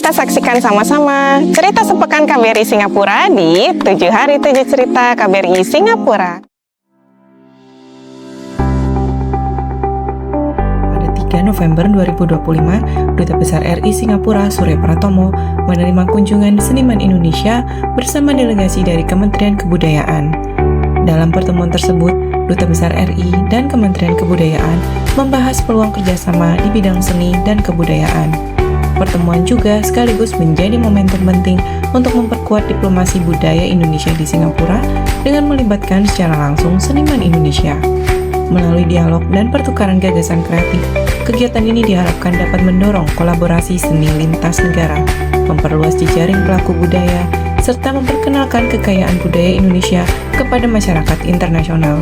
kita saksikan sama-sama cerita sepekan KBRI Singapura di 7 Hari 7 Cerita KBRI Singapura. Pada 3 November 2025, Duta Besar RI Singapura Surya Pratomo menerima kunjungan seniman Indonesia bersama delegasi dari Kementerian Kebudayaan. Dalam pertemuan tersebut, Duta Besar RI dan Kementerian Kebudayaan membahas peluang kerjasama di bidang seni dan kebudayaan. Pertemuan juga sekaligus menjadi momentum penting untuk memperkuat diplomasi budaya Indonesia di Singapura dengan melibatkan secara langsung seniman Indonesia. Melalui dialog dan pertukaran gagasan kreatif, kegiatan ini diharapkan dapat mendorong kolaborasi seni lintas negara, memperluas jejaring pelaku budaya, serta memperkenalkan kekayaan budaya Indonesia kepada masyarakat internasional.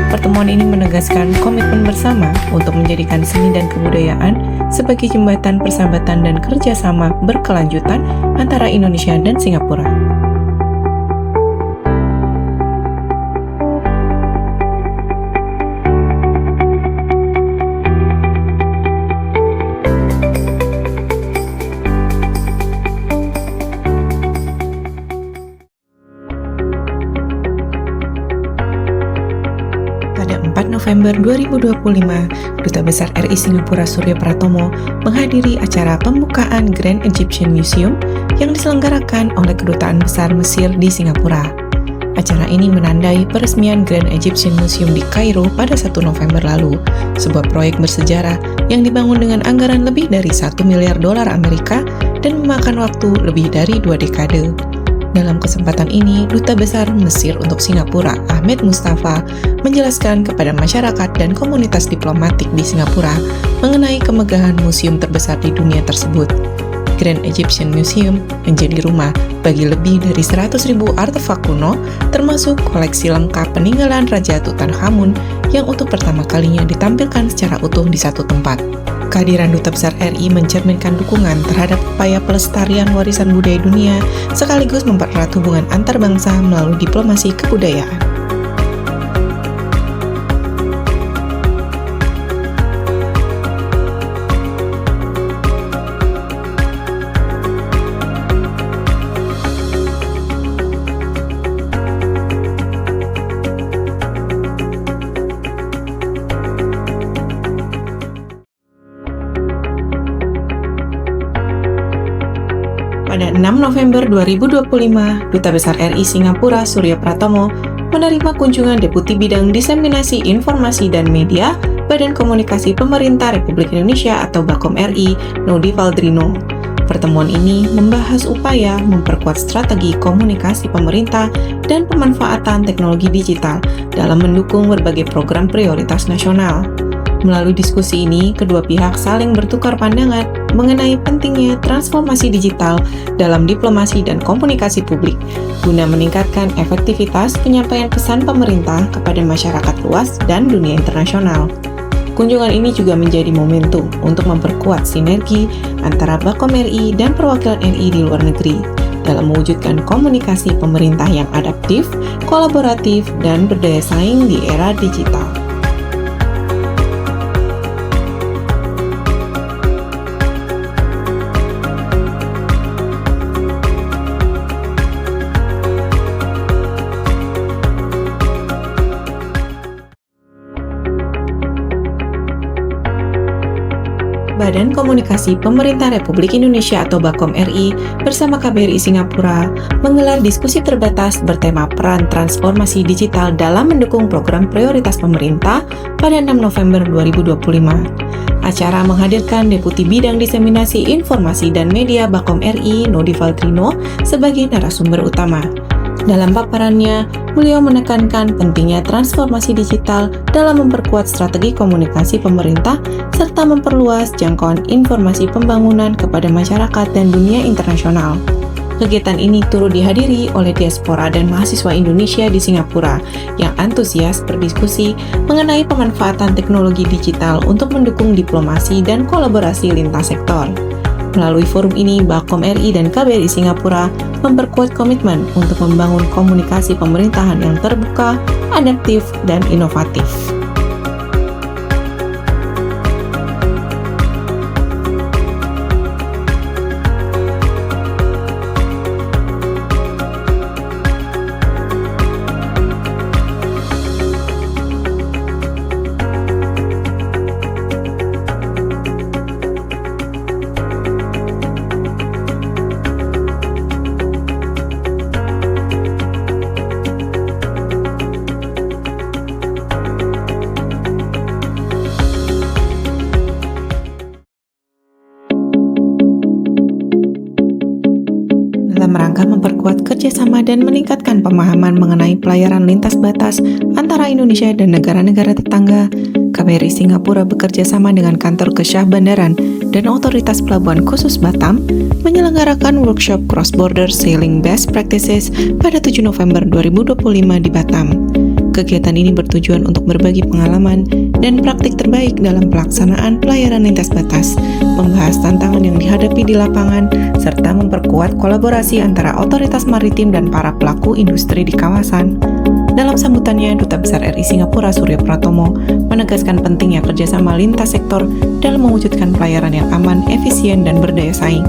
Pertemuan ini menegaskan komitmen bersama untuk menjadikan seni dan kebudayaan sebagai jembatan persahabatan dan kerjasama berkelanjutan antara Indonesia dan Singapura. Pada 4 November 2025, Duta Besar RI Singapura Surya Pratomo menghadiri acara pembukaan Grand Egyptian Museum yang diselenggarakan oleh Kedutaan Besar Mesir di Singapura. Acara ini menandai peresmian Grand Egyptian Museum di Kairo pada 1 November lalu, sebuah proyek bersejarah yang dibangun dengan anggaran lebih dari $1 miliar Amerika dan memakan waktu lebih dari 2 dekade. Dalam kesempatan ini, Duta Besar Mesir untuk Singapura, Ahmed Mustafa, menjelaskan kepada masyarakat dan komunitas diplomatik di Singapura mengenai kemegahan museum terbesar di dunia tersebut. Grand Egyptian Museum menjadi rumah bagi lebih dari 100.000 artefak kuno, termasuk koleksi lengkap peninggalan Raja Tutankhamun yang untuk pertama kalinya ditampilkan secara utuh di satu tempat. Kehadiran Duta Besar RI mencerminkan dukungan terhadap upaya pelestarian warisan budaya dunia sekaligus mempererat hubungan antar bangsa melalui diplomasi kebudayaan. Pada 6 November 2025, Duta Besar RI Singapura Surya Pratomo menerima kunjungan Deputi Bidang Diseminasi Informasi dan Media Badan Komunikasi Pemerintah Republik Indonesia atau Bakom RI, Nodi Valdrino. Pertemuan ini membahas upaya memperkuat strategi komunikasi pemerintah dan pemanfaatan teknologi digital dalam mendukung berbagai program prioritas nasional. Melalui diskusi ini, kedua pihak saling bertukar pandangan mengenai pentingnya transformasi digital dalam diplomasi dan komunikasi publik guna meningkatkan efektivitas penyampaian pesan pemerintah kepada masyarakat luas dan dunia internasional. Kunjungan ini juga menjadi momentum untuk memperkuat sinergi antara Bakom RI dan perwakilan RI di luar negeri dalam mewujudkan komunikasi pemerintah yang adaptif, kolaboratif, dan berdaya saing di era digital. Badan Komunikasi Pemerintah Republik Indonesia atau Bakom RI bersama KBRI Singapura menggelar diskusi terbatas bertema peran transformasi digital dalam mendukung program prioritas pemerintah pada 6 November 2025. Acara menghadirkan Deputi Bidang Diseminasi Informasi dan Media Bakom RI, Nodi Valdrino, sebagai narasumber utama. Dalam paparannya, beliau menekankan pentingnya transformasi digital dalam memperkuat strategi komunikasi pemerintah serta memperluas jangkauan informasi pembangunan kepada masyarakat dan dunia internasional. Kegiatan ini turut dihadiri oleh diaspora dan mahasiswa Indonesia di Singapura yang antusias berdiskusi mengenai pemanfaatan teknologi digital untuk mendukung diplomasi dan kolaborasi lintas sektor. Melalui forum ini, Bakom RI dan KBRI Singapura memperkuat komitmen untuk membangun komunikasi pemerintahan yang terbuka, adaptif, dan inovatif. dan meningkatkan pemahaman mengenai pelayaran lintas batas antara Indonesia dan negara-negara tetangga, KBRI Singapura bekerja sama dengan kantor Kesyah Bandaran dan Otoritas Pelabuhan Khusus Batam menyelenggarakan workshop Cross-Border Sailing Best Practices pada 7 November 2025 di Batam. Kegiatan ini bertujuan untuk berbagi pengalaman dan praktik terbaik dalam pelaksanaan pelayaran lintas batas, membahas tantangan yang dihadapi di lapangan, serta memperkuat kolaborasi antara otoritas maritim dan para pelaku industri di kawasan. Dalam sambutannya, Duta Besar RI Singapura Surya Pratomo menegaskan pentingnya kerjasama lintas sektor dalam mewujudkan pelayaran yang aman, efisien, dan berdaya saing.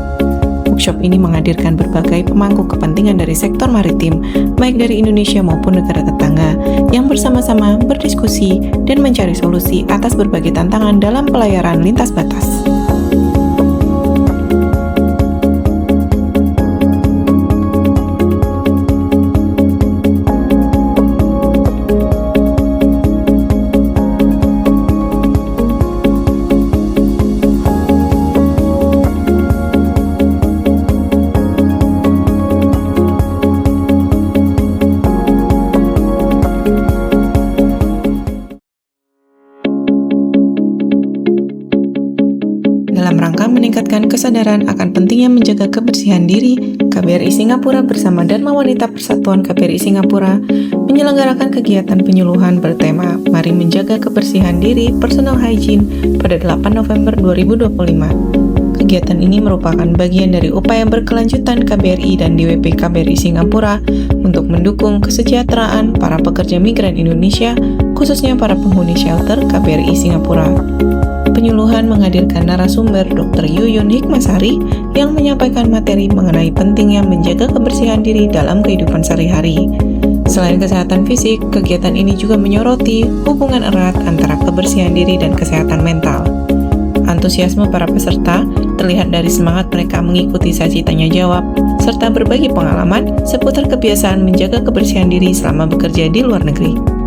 Workshop ini menghadirkan berbagai pemangku kepentingan dari sektor maritim, baik dari Indonesia maupun negara tetangga, yang bersama-sama berdiskusi dan mencari solusi atas berbagai tantangan dalam pelayaran lintas batas. Dalam rangka meningkatkan kesadaran akan pentingnya menjaga kebersihan diri, KBRI Singapura bersama Dharma Wanita Persatuan KBRI Singapura menyelenggarakan kegiatan penyuluhan bertema Mari Menjaga Kebersihan Diri Personal Hygiene pada 8 November 2025. Kegiatan ini merupakan bagian dari upaya berkelanjutan KBRI dan DWP KBRI Singapura untuk mendukung kesejahteraan para pekerja migran Indonesia, khususnya para penghuni shelter KBRI Singapura. Penyuluhan menghadirkan narasumber Dr. Yuyun Hikmasari yang menyampaikan materi mengenai pentingnya menjaga kebersihan diri dalam kehidupan sehari-hari. Selain kesehatan fisik, kegiatan ini juga menyoroti hubungan erat antara kebersihan diri dan kesehatan mental. Antusiasme para peserta terlihat dari semangat mereka mengikuti sesi tanya jawab, serta berbagi pengalaman seputar kebiasaan menjaga kebersihan diri selama bekerja di luar negeri.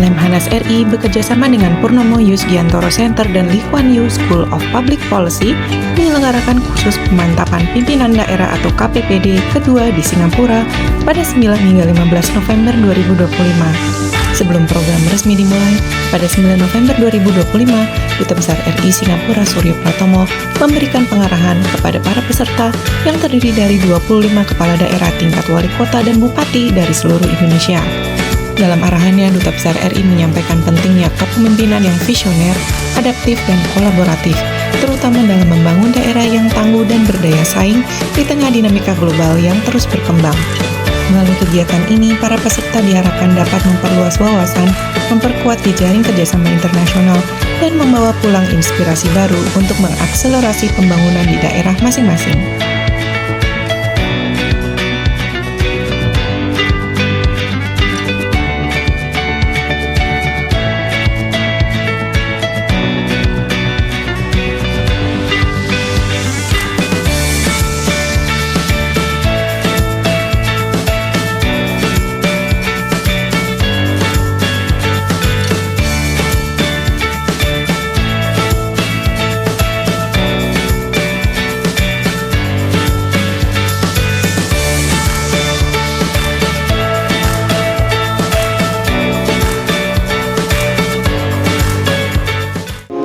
Lemhanas RI bekerjasama dengan Purnomo Yusgiantoro Center dan Lee Kuan Yew School of Public Policy menyelenggarakan kursus pemantapan pimpinan daerah atau KPPD kedua di Singapura pada 9 hingga 15 November 2025. Sebelum program resmi dimulai, pada 9 November 2025, Duta Besar RI Singapura Surya Pratomo memberikan pengarahan kepada para peserta yang terdiri dari 25 kepala daerah tingkat wali kota dan bupati dari seluruh Indonesia. Dalam arahannya, Duta Besar RI menyampaikan pentingnya kepemimpinan yang visioner, adaptif, dan kolaboratif, terutama dalam membangun daerah yang tangguh dan berdaya saing di tengah dinamika global yang terus berkembang. Melalui kegiatan ini, para peserta diharapkan dapat memperluas wawasan, memperkuat jejaring kerjasama internasional, dan membawa pulang inspirasi baru untuk mengakselerasi pembangunan di daerah masing-masing.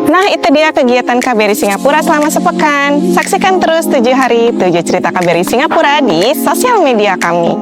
Nah, itu dia kegiatan KBRI Singapura selama sepekan. Saksikan terus 7 hari 7 cerita KBRI Singapura di sosial media kami.